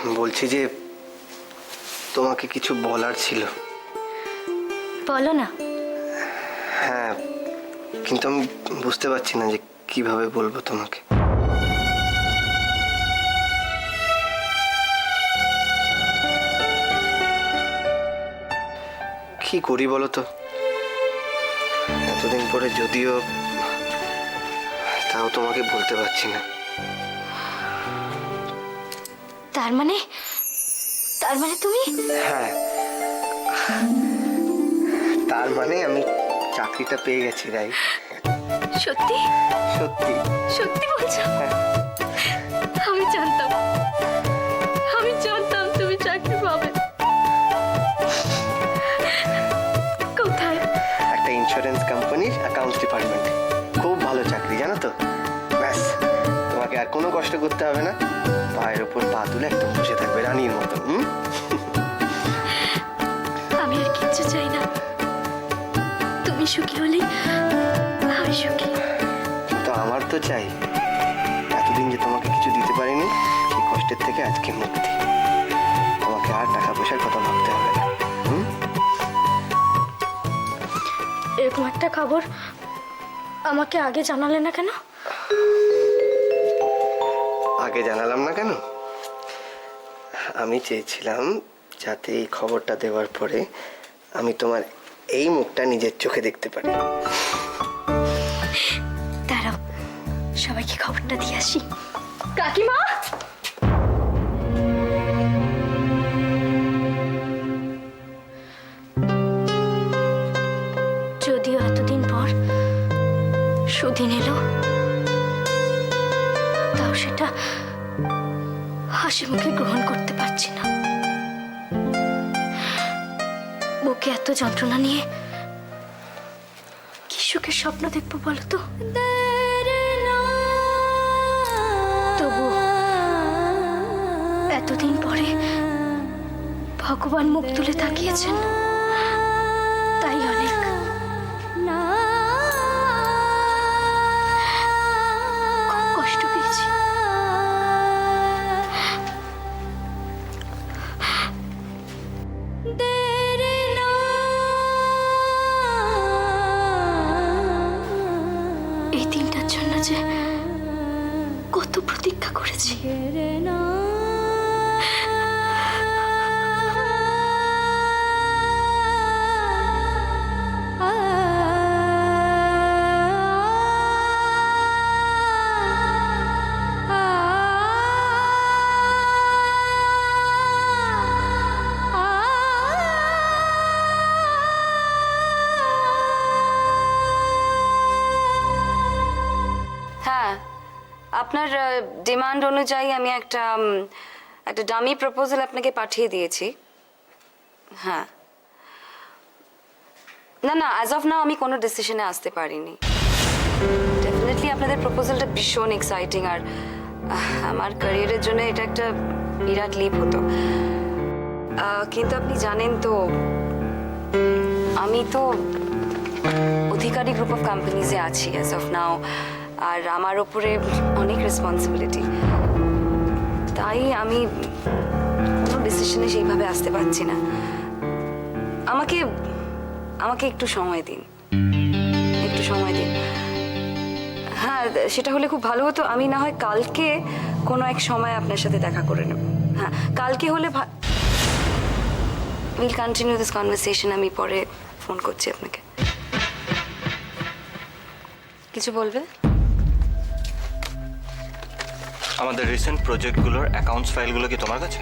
বলছি যে তোমাকে কিছু বলার ছিল। বলো না। হ্যাঁ, কিন্তু আমি বুঝতে পারছি না যে কিভাবে বলবো তোমাকে। কি করি বলো তো, এতদিন পরে যদিও, তাও তোমাকে বলতে পারছি না। তার মানে তুমি? হ্যাঁ, তার মানে আমি চাকরিটা পেয়ে গেছি, রাই? সত্যি সত্যি সত্যি বলছো? হ্যাঁ। আমি জানতাম তুমি চাকরি পাবে। কোথায়? একটা ইন্স্যুরেন্স কোম্পানির অ্যাকাউন্টস ডিপার্টমেন্টে। খুব ভালো চাকরি, জানো তো। ব্যাস, তোমাকে আর কোনো কষ্ট করতে হবে না, পায়ের ওপর পা তুলে একদম বসে থাকবে রানীর মতন। আমি আর কিচ্ছু চাই না, তুমি সুখী হলেই আমি সুখী। তো আমার তো চাই, এতদিন যে তোমাকে কিছু দিতে পারিনি, সেই কষ্টের থেকে আজকে মুক্তি। তোমাকে আর টাকা পয়সার কথা ভাবতে হবে না। এরকম একটা খবর আমাকে আগে জানালে না কেন? আগে জানালাম না কেন? আমি চেয়েছিলাম যাতে এই খবরটা দেওয়ার পরে আমি তোমার এই মুখটা নিজের চোখে দেখতে পারি। দাঁড়াও, সবাইকে খবরটা দিয়ে আসি। কাকিমা! যদিও এতদিন পর সুদিন এলো, তাও সেটা হাসি মুখে গ্রহণ করতে পারছি না। বুকে এত যন্ত্রণা নিয়ে কি সুখের স্বপ্ন দেখবো বলো তো? তবু এতদিন পরে ভগবান মুখ তুলে তাকিয়েছেন, তাই অনেক। খুব কষ্ট পেয়েছি। এই দিনটার জন্য যে কত প্রতীক্ষা করেছি। হ্যাঁ, আপনার ডিমান্ড অনুযায়ী আমি একটা ডামি প্রপোজাল আপনাকে পাঠিয়ে দিয়েছি। হ্যাঁ, না অ্যাজ অফ নাও আমি কোনো ডিসিশনে আসতে পারিনি। ডেফিনেটলি আপনাদের প্রপোজালটা ভীষণ এক্সাইটিং, আর আমার ক্যারিয়ারের জন্য এটা একটা বিরাট লিপ হতো। কিন্তু আপনি জানেন তো, আমি তো অধিকারী গ্রুপ অফ কোম্পানিজে আছি অ্যাজ অফ নাও, আর আমার ওপরে অনেক রেসপন্সিবিলিটি। তাই আমি কোনো ডিসিশনে সেইভাবে আসতে পারছি না। আমাকে একটু সময় দিন, একটু সময় দিন। হ্যাঁ, সেটা হলে খুব ভালো হতো। আমি না হয় কালকে কোনো এক সময় আপনার সাথে দেখা করে নেব। হ্যাঁ, কালকে হলে উইল কন্টিনিউ দিস কনভারসেশন। আমি পরে ফোন করছি আপনাকে। কিছু বলবে? আমাদের রিসেন্ট প্রজেক্টগুলোর অ্যাকাউন্টস ফাইলগুলো কি তোমার কাছে?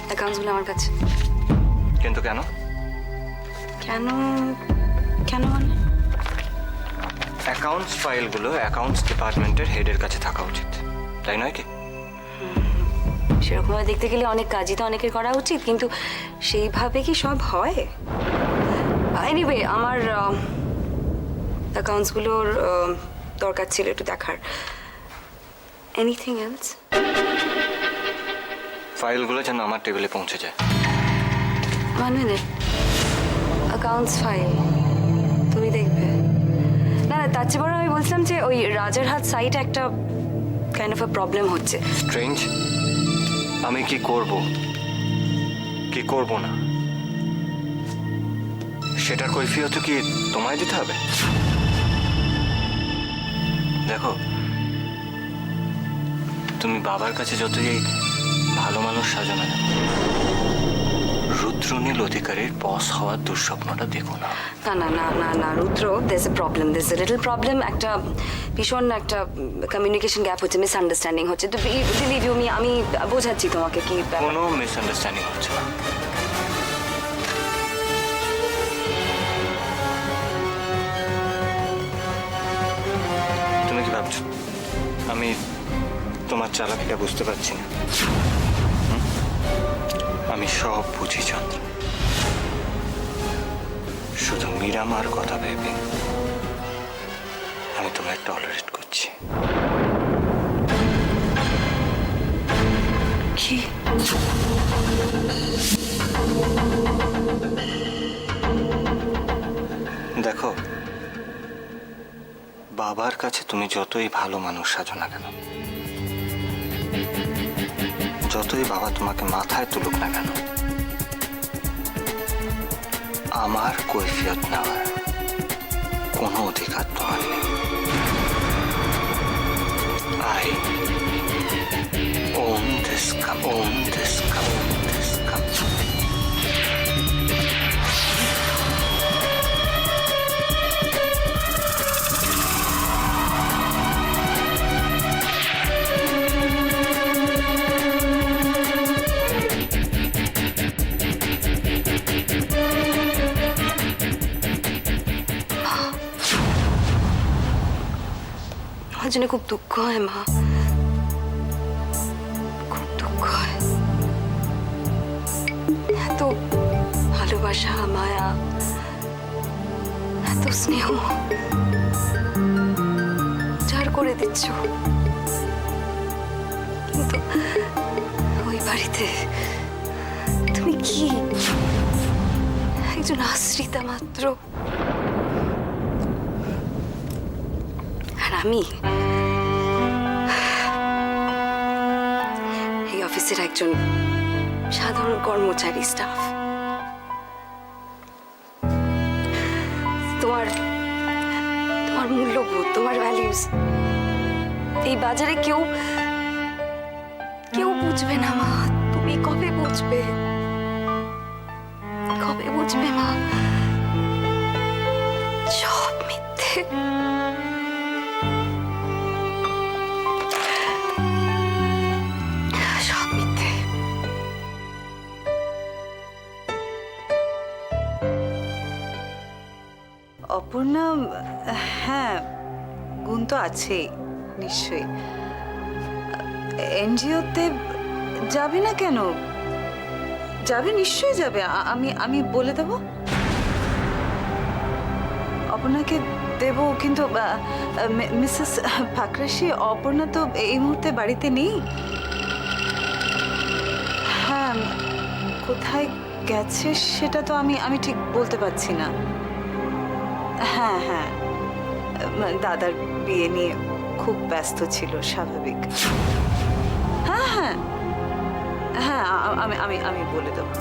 অ্যাকাউন্টসগুলো আমার কাছে। কিন্তু কেন? কেন কেন মানে? অ্যাকাউন্টস ফাইলগুলো অ্যাকাউন্টস ডিপার্টমেন্টের হেডের কাছে থাকা উচিত, তাই নয় কি? সেরকমভাবে দেখতে গেলে অনেক কাজই তো অনেকের করা উচিত, কিন্তু সেইভাবে কি সব হয়? এনিওয়ে, আমার অ্যাকাউন্টসগুলোর দরকার ছিল একটু দেখার। Anything else? ফাইলগুলো যেন আমার টেবিলে পৌঁছে যায়। 1 মিনিট। অ্যাকাউন্টস ফাইল তুমি দেখবে? না, তার চেয়ে বড় আমি বলছিলাম যে ওই রাজারহাট সাইটে একটা কাইন্ড অফ আ প্রবলেম হচ্ছে। স্ট্রেঞ্জ, আমি কি করব কি করব না সেটার কৈফিয়ত কি তোমায় দিতে হবে? দেখো, তুমি বাবার কাছে যতই এই ভালো মানুষ সাজো না কেন, রুদ্রনীল অধিকারীর বস হওয়ার দুঃস্বপ্নটা দেখো না। না না না না না রুদ্র, there's a problem, there's a little problem, একটা ভীষণ একটা কমিউনিকেশন গ্যাপ হচ্ছে, মিসআন্ডারস্ট্যান্ডিং হচ্ছে। তো বিলিভ ইউ মি, আমি বোঝাচ্ছি তোমাকে কি ব্যাপার। কোনো মিসআন্ডারস্ট্যান্ডিং হচ্ছে না। তুমি কি ভাবছো আমি তোমার চালাকিটা বুঝতে পারছি না? আমি সব বুঝি চন্দ্র, শুধু মীরামার কথা ভেবে আমি তোমায় টলারেট করছি। কি? দেখো, বাবার কাছে তুমি যতই ভালো মানুষ সাজো না কেন, যতই বাবা তোমাকে মাথায় তুলুক না কেন, আমার কৈফিয়ত নেওয়ার কোনো অধিকার তোমার নেই। I own this company. আমার জন্য খুব দুঃখ হয় মা, খুব দুঃখ হয়। এত ভালোবাসা, মায়া, এত স্নেহ ছাড় করে দিচ্ছ, কিন্তু ওই বাড়িতে তুমি কি একজন আশ্রিতা মাত্র, আর আমি এই অফিসের একজন সাধারণ কর্মচারী, স্টাফ। তোমার তোমার মূল্যবোধ, তোমার ভ্যালিউস এই বাজারে কেউ বুঝবে না মা। তুমি কবে বুঝবে, কবে বুঝবে মা? সব মিথ্যে, সব মিথ্যে। অপর্ণা, হ্যাঁ গুণ তো আছেই নিশ্চয়ই। এনজিওতে যাবে না কেন? যাবে, নিশ্চয়ই যাবে। আমি বলে দেব, অপর্ণাকে দেব। কিন্তু মিসেস ফাকরাশি, অপর্ণা তো এই মুহূর্তে বাড়িতে নেই। হ্যাঁ, কোথায় গেছে সেটা তো আমি ঠিক বলতে পারছি না। হ্যাঁ হ্যাঁ, দাদার বিয়ে নিয়ে খুব ব্যস্ত ছিল, স্বাভাবিক। হ্যাঁ হ্যাঁ হ্যাঁ, আমি বলে দেবো।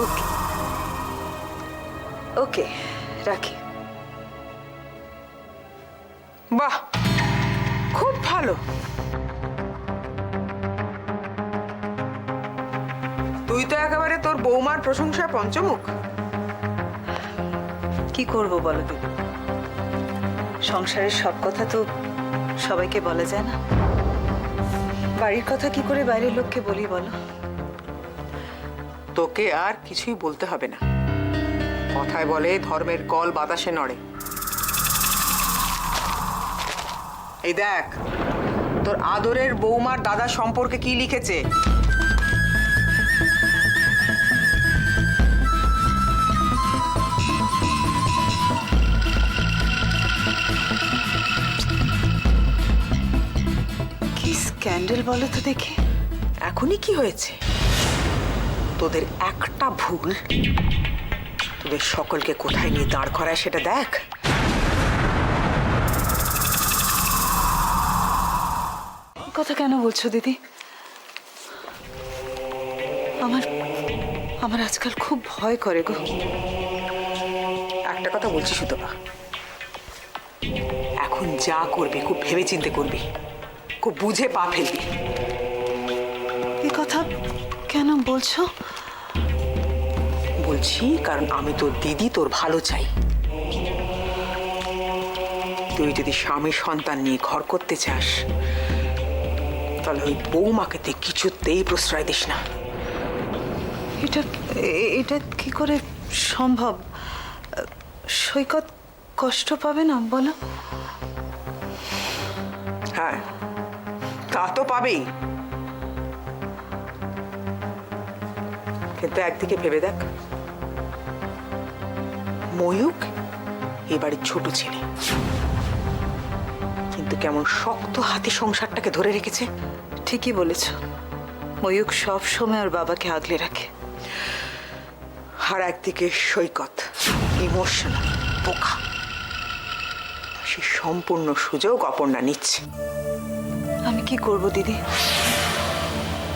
ওকে ওকে, রাখি। বাহ, খুব ভালো। তুই তো একেবারে তোর বৌমার প্রশংসায় পঞ্চমুখ। কি করব বলো দিদি, সংসারের সব কথা তো সবাইকে বলা যায় না। বাড়ির কথা কি করে বাইরের লোককে বলি বলো? তোকে আর কিছুই বলতে হবে না। কথায় বলে ধর্মের কল বাতাসে নড়ে। এই দেখ, তোর আদরের বৌমার দাদা সম্পর্কে কি লিখেছে। কি স্ক্যান্ডেল বলো তো দেখি। এখনই কি হয়েছে? তোদের একটা ভুল তোদের সকলকে কোথায় নিয়ে দাঁড় করায় সেটা দেখ। কথা কেন বলছো দিদি? আমার আমার আজকাল খুব ভয় করে গো। একটা কথা বলছি সুতপা, এখন যা করবি খুব ভেবেচিন্তে করবি, খুব বুঝে পা ফেলবি। এ কথা কেন বলছো? বলছি কারণ আমি তোর দিদি, তোর ভালো চাই। তুই যদি স্বামী সন্তান নিয়ে ঘর করতে চাস তাহলে ওই বৌমাকে তুই কিছুতেই প্রশ্রয় দিস না। এটা এটা কি করে সম্ভব? সৈকত কষ্ট পাবে না বলো? হ্যাঁ, তা তো পাবেই, কিন্তু একদিকে ভেবে দেখ, ময়ূক এ বাড়ির ছোট ছেলে, কিন্তু কেমন শক্ত হাতে সংসারটাকে ধরে রেখেছে। ঠিকই বলেছ, ময়ূক সব সময় ওর বাবাকে আগলে রাখে। আর একদিকে সৈকত ইমোশনাল বোকা, সে সম্পূর্ণ সুযোগ অপর্ণা নিচ্ছে। আমি কি করব দিদি?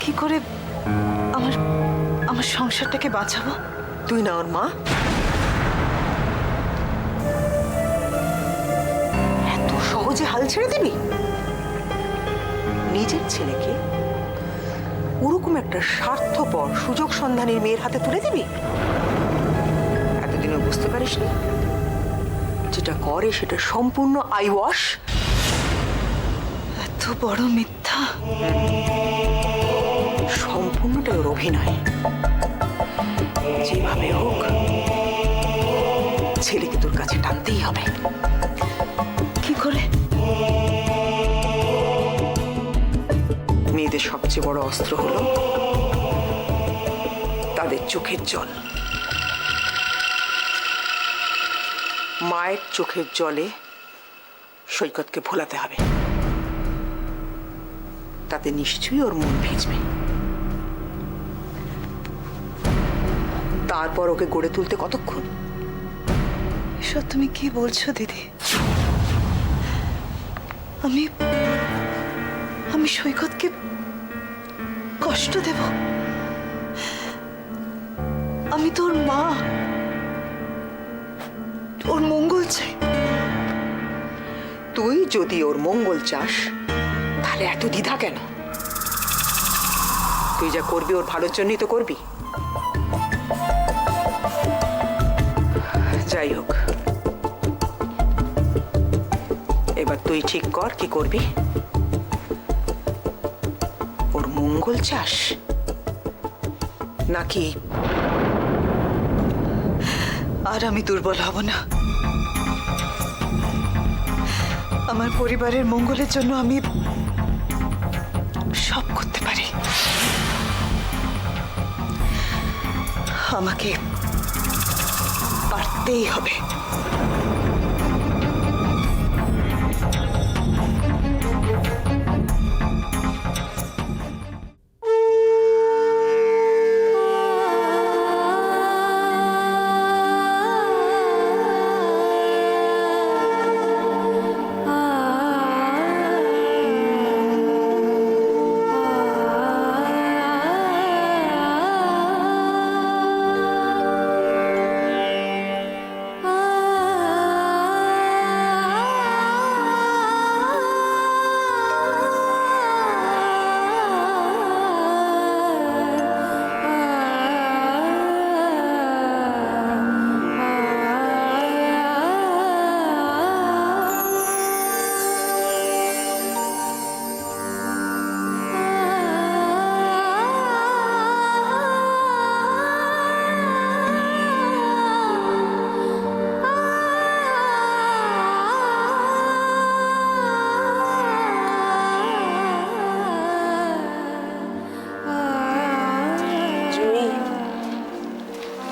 কি করে আমার আমার সংসারটাকে বাঁচাবো? তুই না ওর মা, এত সহজে হাল ছেড়ে দিবি? নিজের ছেলেকে ওরকম একটা স্বার্থপর সুযোগ সন্ধানের মেয়ের হাতে তুলে দিবি? এতদিনও বুঝতে পারিসনি যেটা করে সেটা সম্পূর্ণ আই ওয়াশ। এত বড় মিথ্যা! সম্পূর্ণটা ওর অভিনয়। যেভাবে হোক ছেলেকে তোর কাছে টানতেই হবে। কি করে? মেয়েদের সবচেয়ে বড় অস্ত্র হলো তাদের চোখের জল। মায়ের চোখের জলে সৈকতকে ভোলাতে হবে, তাতে নিশ্চয়ই ওর মন ভিজবে। তারপর ওকে গড়ে তুলতে কতক্ষণ? এসব তুমি কি বলছো দিদি? আমি আমি সৈকতকে কষ্ট দেব? আমি তো ওর মা, ওর মঙ্গল চাই। তুই যদি ওর মঙ্গল চাস তাহলে এত দ্বিধা কেন? তুই যা করবি ওর ভালোর জন্যই তো করবি। যাই হোক, এবার তুই ঠিক কর কি করবি। ওর মঙ্গল চাস নাকি? আর আমি দুর্বল হব না। আমার পরিবারের মঙ্গলের জন্য আমি সব করতে পারি। আমাকে পারতেই হবে।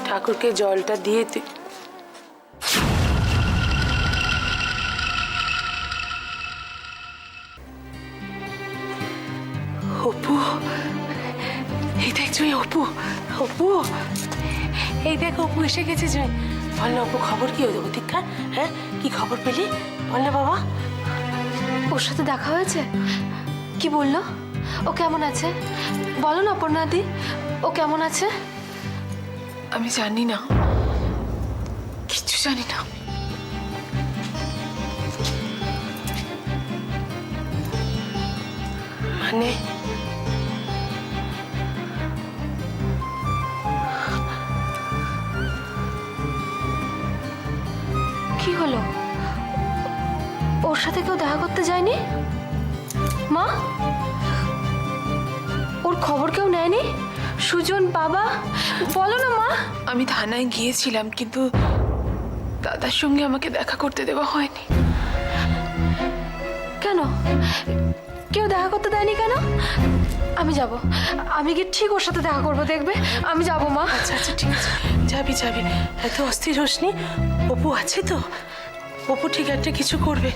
ঠাকুরকে জলটা দিয়ে তুই অপু, এই দেখ জয়, অপু অপু, এই দেখ অপু এসে গেছে জয়। বল না অপু, খবর কি হলো দীক্ষা? হ্যাঁ, কি খবর পেলি বল না বাবা। ওর সাথে দেখা হয়েছে? কি বললো? ও কেমন আছে বলো না অপর্ণাদি। ও কেমন আছে? আমি জানি না, কিচ্ছু জানি না। মানে কি হলো? ওর সাথে কেউ দেখা করতে যায়নি? মা, ওর খবর কেউ নেয়নি? সুজন, বাবা, বলো না মা। আমি থানায় গিয়েছিলাম, কিন্তু দাদার সঙ্গে আমাকে দেখা করতে দেওয়া হয়নি। কেন? কেউ দেখা করতে দেয়নি কেন? আমি যাব, আমি গিয়ে ঠিক ওর সাথে দেখা করবো, দেখবে। আমি যাব মা। আচ্ছা আচ্ছা, ঠিক আছে, যাবি যাবি, এত অস্থির হোসনি। অপু আছে তো, অপু ঠিক একটা কিছু করবে।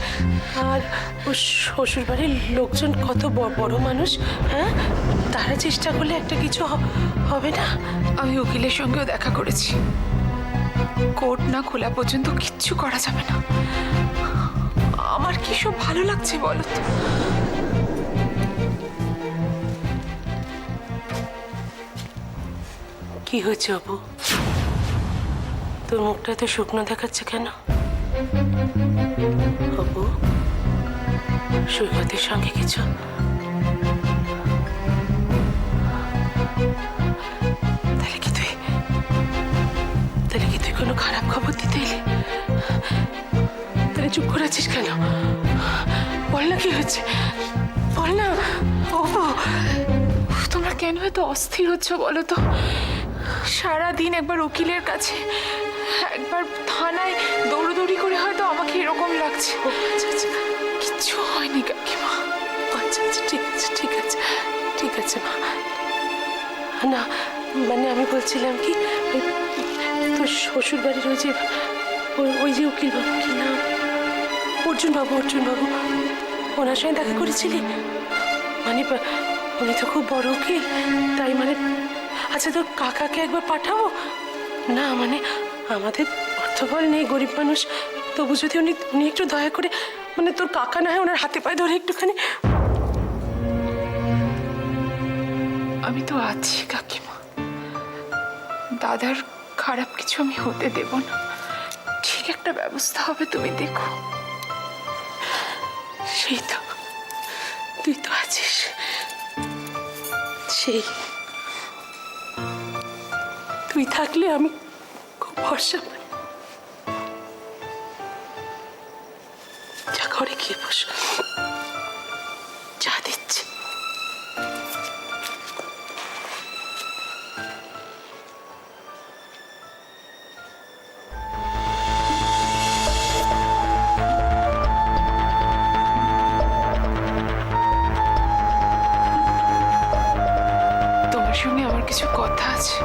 আর ওর শ্বশুর বাড়ির লোকজন কত বড় মানুষ, হ্যাঁ, তারা চেষ্টা করলে একটা কিছু হবে না। আমি উকিলের সঙ্গেও দেখা করেছি, কোর্ট না খোলা পর্যন্ত কিচ্ছু করা যাবে না। আমার কি সব ভালো লাগছে বলো তো? কি হয়েছে অপু? তোর মুখটা এত শুকনো দেখাচ্ছে কেন? অপু, সৈকতের সঙ্গে কিছু? তাহলে কি তুই কোনো খারাপ খবর দিতে এলি? তাহলে চুপ করে আছিস কেন? বল না কি হয়েছে, বল না। অপু, তোমরা কেন এত অস্থির হচ্ছ বলো তো? সারাদিন একবার উকিলের কাছে, একবার থানায় দৌড়দৌড়ি করে হয়তো আমাকে এরকম লাগছে। আচ্ছা আচ্ছা, কিচ্ছু হয়নি কাকিমা। আচ্ছা আচ্ছা, ঠিক আছে ঠিক আছে ঠিক আছে মা। না মানে আমি বলছিলাম কি, তোর শ্বশুর বাড়ির ওই যে উকিল বাবু, কি নাম? অর্জুন বাবু, ওনার সঙ্গে দেখা করেছিলি? মানে উনি তো খুব বড় উকিল, তাই মানে। আচ্ছা, তোর কাকাকে একবার পাঠাবো না? মানে আমাদের অর্থবল নেই, গরিব মানুষ, তবু যদি উনি একটু দয়া করে, মানে তোর কাকা না হয় ওনার হাতে পায়ে ধরে একটুখানি। আমি তো আছি কাকিমা, দাদার খারাপ কিছু আমি হতে দেব না। ঠিক একটা ব্যবস্থা হবে, তুমি দেখো। সেই তো, তুই তো আছিস, সেই তুই থাকলে আমি খুব ভরসা পাই। যা ঘরে গিয়ে বস, চা দিচ্ছি। তোমার সঙ্গে আমার কিছু কথা আছে।